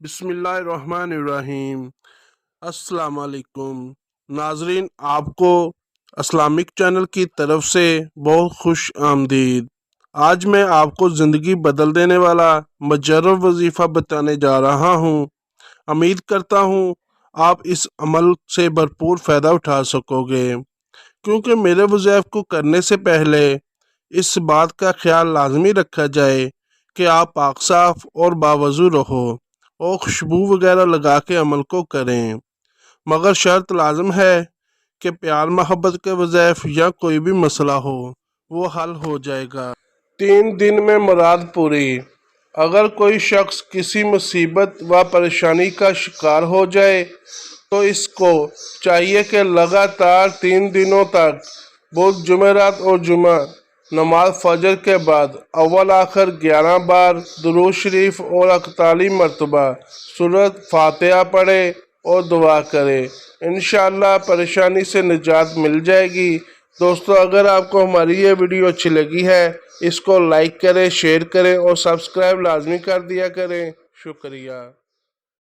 बिस्मिल्लाहिर्रहमानिर्रहीम। अस्सलाम वालेकुम नाजरीन, आपको इस्लामिक चैनल की तरफ से बहुत खुश आमदीद। आज मैं आपको ज़िंदगी बदल देने वाला मुजर्रब वजीफ़ा बताने जा रहा हूँ। उम्मीद करता हूँ आप इस अमल से भरपूर फ़ायदा उठा सकोगे, क्योंकि मेरे वज़ीफ़े को करने से पहले इस बात का ख्याल लाजमी रखा जाए कि आप पाक साफ और बावजू रहो और खुशबू वगैरह लगा के अमल को करें, मगर शर्त लाजम है कि प्यार मोहब्बत के वज़ैफ या कोई भी मसला हो वो हल हो जाएगा। 3 दिन में मुराद पूरी। अगर कोई शख्स किसी मुसीबत व परेशानी का शिकार हो जाए तो इसको चाहिए कि लगातार 3 दिनों तक बुध, जुमेरात और जुमा नमाज फजर के बाद अव्वल आखिर 11 बार दुरूद शरीफ और 41 मरतबा सूरत फातिहा पढ़े और दुआ करे। इंशाअल्लाह परेशानी से निजात मिल जाएगी। दोस्तों, अगर आपको हमारी ये वीडियो अच्छी लगी है, इसको लाइक करें, शेयर करें और सब्सक्राइब लाजमी कर दिया करें। शुक्रिया।